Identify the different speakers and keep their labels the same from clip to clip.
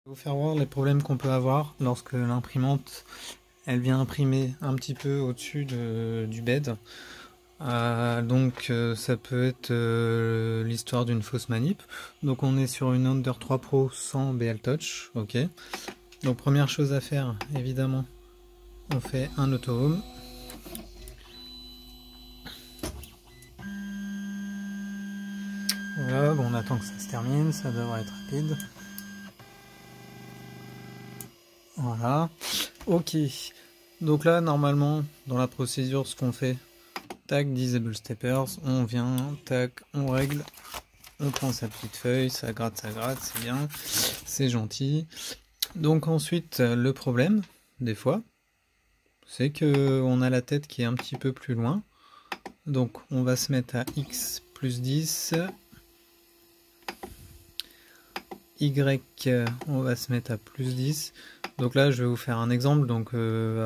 Speaker 1: Je vais vous faire voir les problèmes qu'on peut avoir lorsque l'imprimante elle vient imprimer un petit peu au-dessus du bed. Ça peut être l'histoire d'une fausse manip. Donc on est sur une Under 3 Pro sans BL Touch, ok. Donc première chose à faire, évidemment, on fait un auto home. Voilà, bon, on attend que ça se termine, ça devrait être rapide. Voilà, ok. Donc là, normalement, dans la procédure, ce qu'on fait, tac, disable steppers, on vient, tac, on règle, on prend sa petite feuille, ça gratte, c'est bien, c'est gentil. Donc ensuite, le problème, des fois, c'est que on a la tête qui est un petit peu plus loin. Donc on va se mettre à x plus 10, y, on va se mettre à plus 10. Donc là, je vais vous faire un exemple. Donc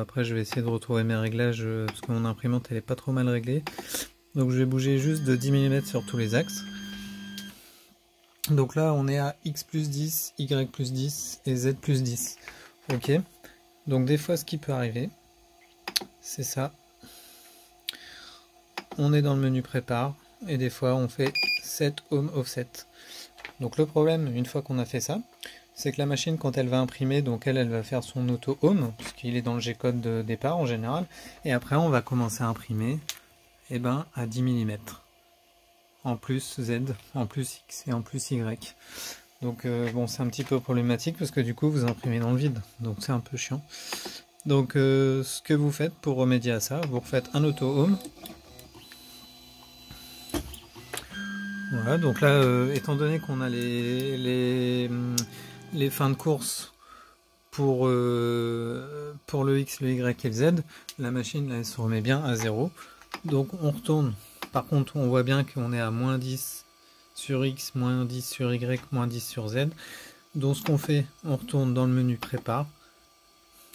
Speaker 1: après, je vais essayer de retrouver mes réglages parce que mon imprimante, elle est pas trop mal réglée. Donc je vais bouger juste de 10 mm sur tous les axes. Donc là, on est à x plus 10, y plus 10 et z plus 10. Ok. Donc des fois, ce qui peut arriver, c'est ça. On est dans le menu prépare et des fois, on fait set home offset. Donc le problème, une fois qu'on a fait ça, c'est que la machine, quand elle va imprimer, donc elle va faire son auto home, puisqu'il est dans le G-code de départ en général, et après on va commencer à imprimer à 10 mm. En plus Z, en plus X et en plus Y. Donc bon, c'est un petit peu problématique parce que du coup vous imprimez dans le vide, donc c'est un peu chiant. Donc ce que vous faites pour remédier à ça, vous refaites un auto home. Voilà, donc là, étant donné qu'on a les fins de course pour le X, le Y et le Z, la machine là, elle se remet bien à 0. Donc on retourne. Par contre, on voit bien qu'on est à moins 10 sur X, moins 10 sur Y, moins 10 sur Z. Donc ce qu'on fait, on retourne dans le menu prépare.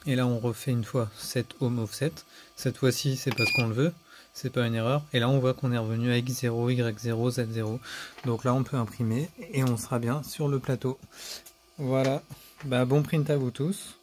Speaker 1: Et là, on refait une fois set home offset. Cette fois-ci, c'est parce qu'on le veut. C'est pas une erreur. Et là, on voit qu'on est revenu à X0, Y0, Z0. Donc là, on peut imprimer et on sera bien sur le plateau. Voilà. Bah, bon print à vous tous.